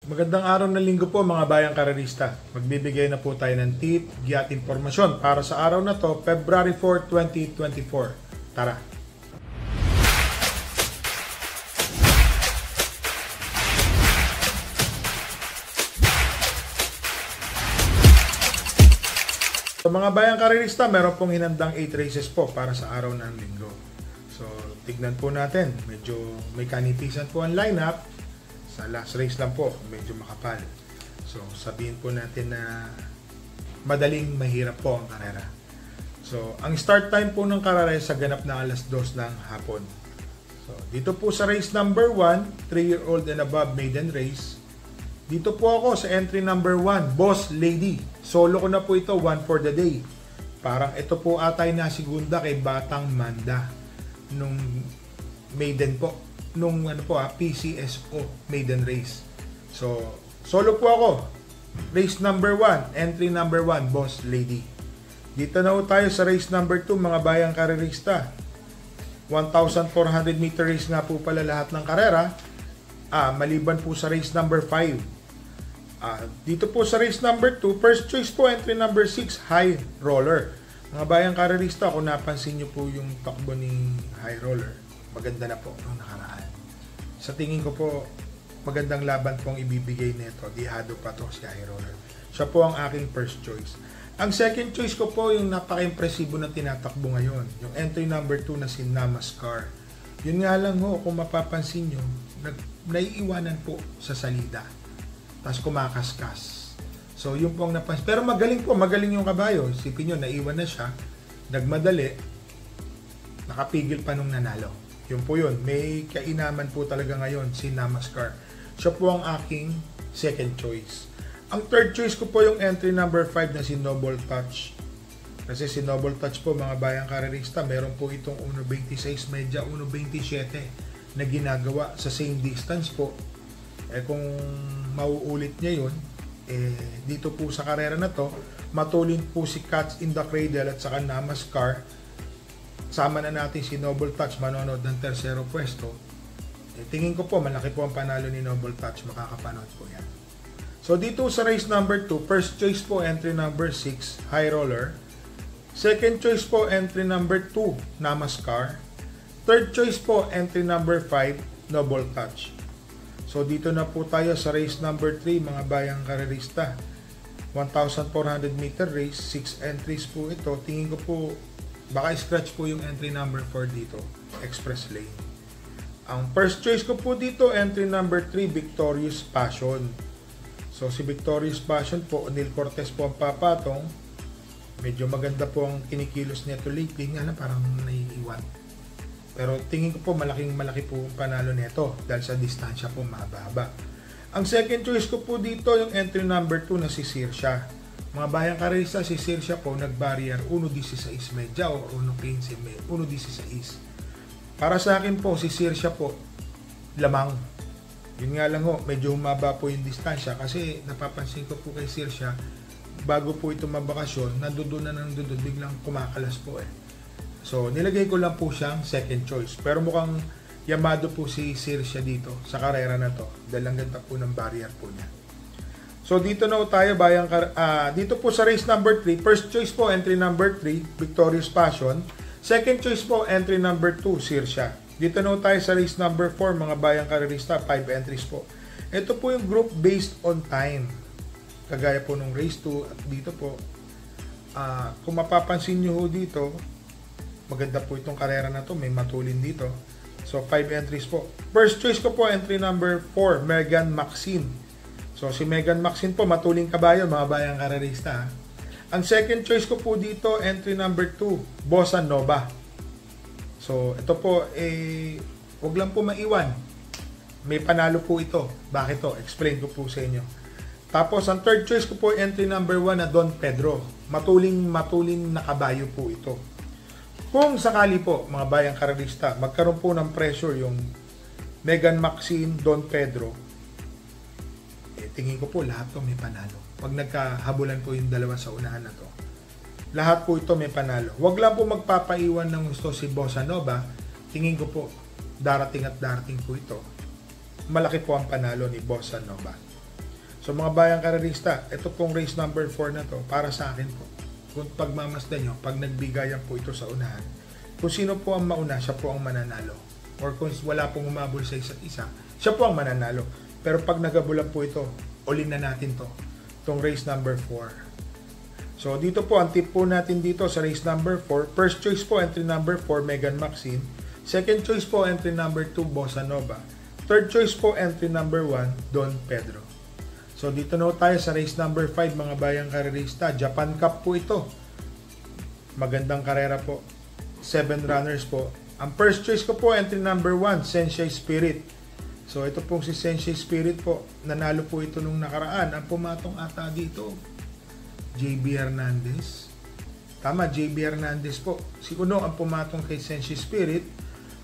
Magandang araw ng linggo po mga bayang karerista. Magbibigay na po tayo ng tip, giya at impormasyon para sa araw na to, February 4, 2024. Tara! So mga bayang karerista, meron pong hinandang 8 races po para sa araw ng linggo. So tignan po natin, medyo may kanipisan po ang lineup. Sa last race lang po, medyo makapal. So, sabihin po natin na madaling mahirap po ang karera. So, ang start time po ng karera sa ganap na alas 2 ng hapon. So, dito po sa race number 1, 3-year-old and above maiden race. Dito po ako sa entry number 1, Boss Lady. Solo ko na po ito, 1 for the day. Parang ito po atay na segunda kay Batang Manda nung maiden po. Nung PCSO maiden race. So, solo po ako. Race number 1, entry number 1, Boss Lady. Dito na po tayo sa race number 2, mga bayang karerista. 1,400 meter race nga po pala lahat ng karera. Maliban po sa race number 5. Dito po sa race number 2, first choice po, entry number 6, High Roller. Mga bayang karerista, kung napansin nyo po yung takbo ni High Roller, maganda na po nung nakaraan. Sa tingin ko po, magandang laban po ang ibibigay nito. Dihado pa to si High Roller. Siya po ang aking first choice. Ang second choice ko po yung napaka-impresibo na tinatakbo ngayon. Yung entry number 2 na si Namaskar. Yun nga lang ho, kung mapapansin nyo, naiiwanan po sa salida. Tapos kumakaskas. So yun po ang napansin. Pero magaling po, magaling yung kabayo. Isipin nyo, naiwan na siya. Nagmadali. Nakapigil pa nung nanalo. Yun po yun. May kainaman po talaga ngayon si Namaskar. Siya po ang aking second choice. Ang third choice ko po yung entry number 5 na si Noble Touch. Kasi si Noble Touch po, mga bayang karerista, meron po itong 1.26 medya 1.27 na ginagawa sa same distance po. Kung mauulit niya yun, dito po sa karera na to, matulin po si Cats in the Cradle at saka Namaskar. Sama na natin si Noble Touch, manonood ng tersero pwesto. Tingin ko po, malaki po ang panalo ni Noble Touch, makakapanood po yan. So dito sa race number 2, first choice po, entry number 6, High Roller. Second choice po, entry number 2, Namaskar. Third choice po, entry number 5, Noble Touch. So dito na po tayo sa race number 3, mga bayang karerista. 1,400 meter race, 6 entries po ito. Tingin ko po, baka scratch po yung entry number 4 dito, Express Lane. Ang first choice ko po dito, entry number 3, Victorious Passion. So si Victorious Passion po, Neil Cortez po ang papatong. Medyo maganda po ang kinikilos nito lately, nga na parang naiiwan. Pero tingin ko po malaki po ang panalo nito dahil sa distansya po mahaba. Ang second choice ko po dito, yung entry number 2 na si Sirsha. Mga bayang karerista, si Sirsha po nag-barrier 1.16 medya o 1.15 1.16. Para sa akin po, si Sirsha po lamang. Yun nga lang ho, medyo humaba po yung distansya kasi napapansin ko po kay Sirsha, bago po ito mabakasyon, nandoon biglang kumakalas po . So nilagay ko lang po siyang second choice. Pero mukhang yamado po si Sirsha dito sa karera na to dahil ang ganda po ng barrier po niya. So dito na tayo dito po sa race number 3, first choice po entry number 3, Victorious Passion. Second choice po entry number 2, Sirsha. Dito na tayo sa race number 4, mga bayang karerista, 5 entries po. Ito po yung group based on time. Kagaya po nung race 2 at dito po. Kung mapapansin nyo ho dito, maganda po itong karera na to, may matulin dito. So 5 entries po. First choice ko po entry number 4, Megan Maxine. So, si Megan Maxine po, matuling kabayo, mga bayang karerista. Ang second choice ko po dito, entry number 2, Bossa Nova. So, ito po, wag lang po maiwan. May panalo po ito. Bakit to? Explain ko po sa inyo. Tapos, ang third choice ko po, entry number 1 na Don Pedro. Matuling na kabayo po ito. Kung sakali po, mga bayang karerista, magkaroon po ng pressure yung Megan Maxine, Don Pedro, tingin ko po lahat to may panalo. Pag nagkahabulan po yung dalawa sa unahan na to, lahat po ito may panalo. Huwag lang po magpapaiwan ng gusto si Bossa Nova. Tingin ko po, darating po ito. Malaki po ang panalo ni Bossa Nova. So mga bayang karerista, ito pong race number 4 na to, para sa akin po. Kung pagmamasdan nyo, pag nagbigayan po ito sa unahan, kung sino po ang mauna, siya po ang mananalo. Or kung wala pong umabol sa isa't isa, siya po ang mananalo. Pero pag nagabulan po ito, ulin na natin to. Itong race number 4. So dito po, ang tip po natin dito sa race number 4, first choice po, entry number 4, Megan Maxine. Second choice po, entry number 2, Bossa Nova. Third choice po, entry number 1, Don Pedro. So dito na tayo sa race number 5, mga bayang karerista. Japan Cup po ito. Magandang karera po. 7 runners po. Ang first choice ko po, entry number 1, Sensei Spirit. So ito pong si Sensei Spirit po, nanalo po ito nung nakaraan. Ang pumatong ata dito, JB Hernandez. Tama, JB Hernandez po. Si Uno ang pumatong kay Sensei Spirit.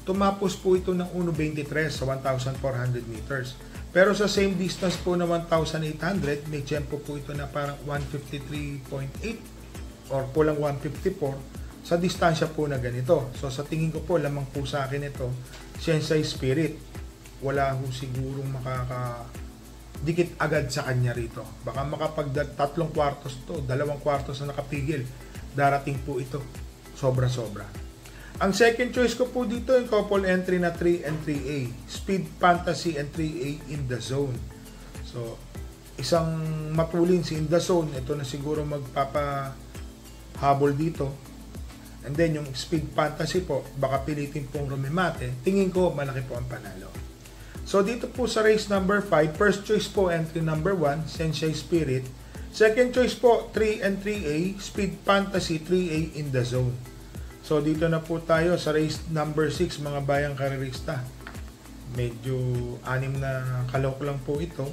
Tumapos po ito ng 1.23 sa 1,400 meters. Pero sa same distance po na 1,800, may tempo po ito na parang 153.8 or kulang 154 sa distansya po na ganito. So sa tingin ko po, lamang po sa akin ito, Sensei Spirit. Wala ho sigurong dikit agad sa kanya rito. Baka makapag 3 kwartos to, 2 kwartos na nakapigil. Darating po ito. Sobra-sobra. Ang second choice ko po dito, yung couple entry na 3 and 3A. Speed Fantasy and 3A in the zone. So, isang matulin si in the zone. Ito na siguro magpapahabol dito. And then, yung Speed Fantasy po, baka pilitin pong rumimate. Tingin ko, malaki po ang panalo. So dito po sa race number 5, first choice po entry number 1, Sensei Spirit. Second choice po 3 and 3A, Speed Fantasy 3A in the zone. So dito na po tayo sa race number 6, mga bayang karerista. Medyo 6 na kalok lang po ito.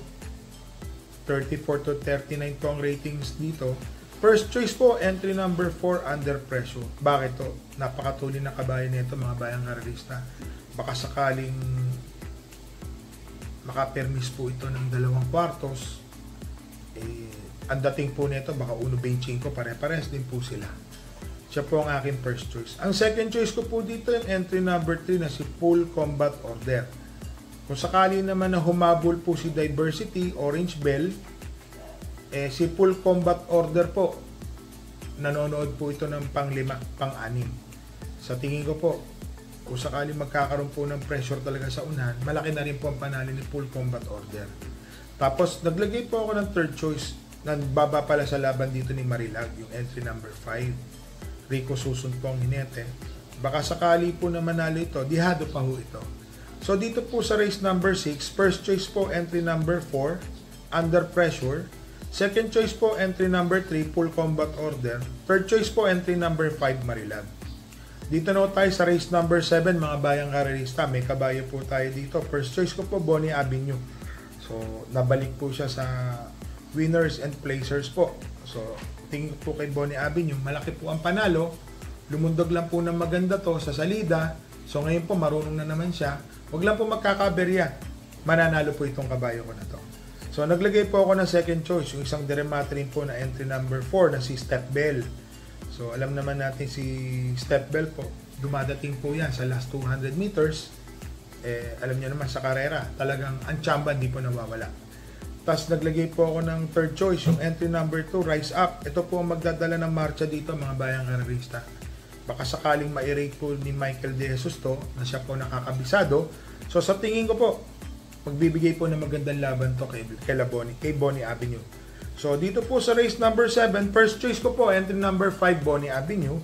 34 to 39 po ang ratings dito. First choice po entry number 4, Under Pressure. Bakit to? Napakatulin na kabayan nito, mga bayang karerista. Baka sakaling makapermis po ito ng 2 kwartos, ang dating po nito baka 1.25, pare-pares din po sila. Siya po ang aking first choice. Ang second choice ko po dito yung entry number 3 na si Full Combat Order. Kung sakali naman na humabol po si Diversity, Orange Bell, si Full Combat Order po, nanonood po ito ng pang-5, pang-6. Sa tingin ko po, kung sakali magkakaroon po ng pressure talaga sa unahan, malaki na rin po ang panalo ni Full Combat Order. Tapos, naglagay po ako ng third choice na baba pala sa laban dito ni Marilag, yung entry number 5. Rico Susun po ang hinete. Baka sakali po na manalo ito, dihado pa ho ito. So, dito po sa race number 6, first choice po entry number 4, Under Pressure. Second choice po entry number 3, Full Combat Order. Third choice po entry number 5, Marilag. Dito na tayo sa race number 7, mga bayang karerista. May kabayo po tayo dito. First choice ko po, Bonnie Avenue. So, nabalik po siya sa winners and placers po. So, tingin po kay Bonnie Avenue, malaki po ang panalo. Lumundog lang po ng maganda to sa salida. So, ngayon po, marunong na naman siya. Huwag lang po magkakaberya. Mananalo po itong kabayo ko na to. So, naglagay po ako ng second choice. Yung isang diremate rin po na entry number 4 na si Step Bell. So, alam naman natin si Step Bell po, dumadating po yan sa last 200 meters. Alam niyo naman sa karera, talagang ang tsamba hindi po nawawala. Tapos, naglagay po ako ng third choice, yung entry number 2, Rise Up. Ito po ang magdadala ng marcha dito, mga bayang karerista. Baka sakaling ma-rate po ni Michael De Jesus to, na siya po nakakabisado. So, sa tingin ko po, magbibigay po ng magandang laban to kay Bonnie Avenue. So, dito po sa race number 7, first choice ko po, entry number 5, Bonnie Avenue.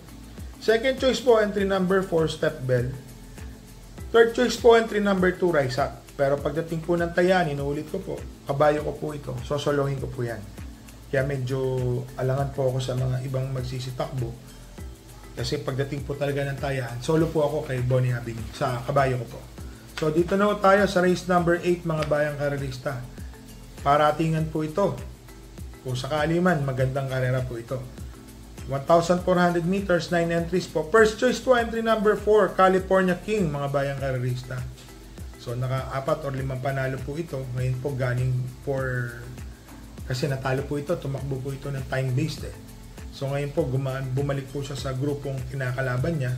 Second choice po, entry number 4, Step Bell. Third choice po, entry number 2, Rise Up. Pero pagdating po ng tayan, inuulit ko po, kabayo ko po ito, sosolohin ko po yan. Kaya medyo alangan po ako sa mga ibang magsisitakbo. Kasi pagdating po talaga ng tayan, solo po ako kay Bonnie Avenue, sa kabayo ko po. So, dito na tayo sa race number 8, mga bayang karerista. Paratingan po ito. Kung sakali man, magandang karera po ito. 1,400 meters, 9 entries po. First choice po, entry number 4, California King, mga bayang karerista. So, naka-4 or 5 panalo po ito. Ngayon po, galing kasi natalo po ito, tumakbo po ito ng time-based So, ngayon po, bumalik po siya sa grupong kinakalaban niya.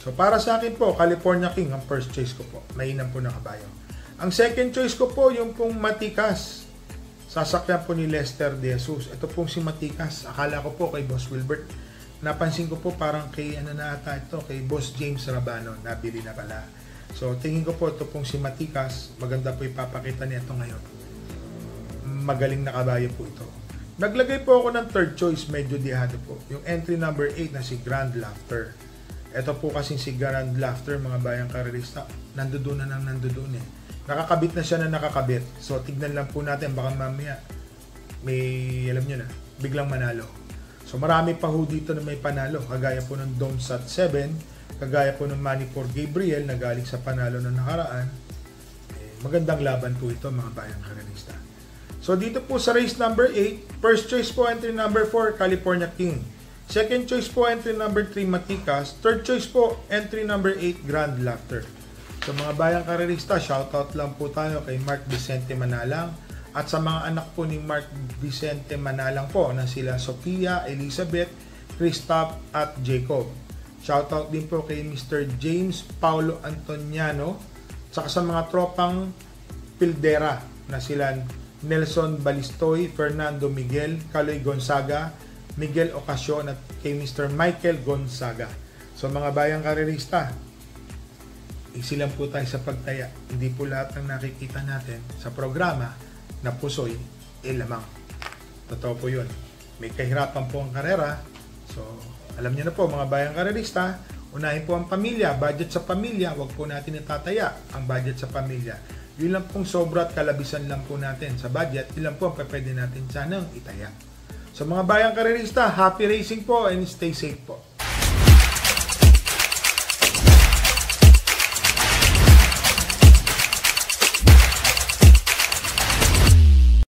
So, para sa akin po, California King ang first choice ko po. Mainam po na kabayo. Ang second choice ko po, yung pong matikas, Sasakyan po ni Lester De Jesus. Ito pong si Matikas. Akala ko po kay Boss Wilbert. Napansin ko po parang kay ano na ata ito, kay Boss James Rabano. Nabili na pala. So tingin ko po ito pong si Matikas. Maganda po ipapakita niya ito ngayon. Magaling na kabayo po ito. Naglagay po ako ng third choice, medyo dihado po. Yung entry number 8 na si Grand Laughter. Ito po kasi si Grand Laughter, mga bayang karerista, nandoon na eh. Nakakabit na siya na nakakabit. So, tignan lang po natin, baka mamaya may, alam nyo na, biglang manalo. So, marami pa ho dito na may panalo. Kagaya po ng Domsat 7, kagaya po ng Money for Gabriel na galing sa panalo na nakaraan. Magandang laban po ito, mga bayang karerista. So, dito po sa race number 8, first choice po entry number 4, California King. Second choice po, entry number 3, Matikas. Third choice po, entry number 8, Grand Laughter. So mga bayang karerista, shoutout lang po tayo kay Mark Vicente Manalang at sa mga anak po ni Mark Vicente Manalang po na sila Sofia, Elizabeth, Christoph at Jacob. Shoutout din po kay Mr. James Paulo Antoniano at sa mga tropang Pildera na sila Nelson Balistoy, Fernando Miguel, Caloy Gonzaga, Miguel Ocasio at kay Mr. Michael Gonzaga. So mga bayang karerista, isilang po tayo sa pagtaya. Hindi po lahat ng nakikita natin sa programa na pusoy, lamang. Totoo po yun. May kahirapan po ang karera. So, alam niyo na po mga bayang karerista, unahin po ang pamilya, budget sa pamilya, wag po natin itataya ang budget sa pamilya. Yun lang pong sobra at kalabisan lang po natin sa budget, yun lang po ang pwede natin sanang itaya. So mga bayang karerista, happy racing po and stay safe po.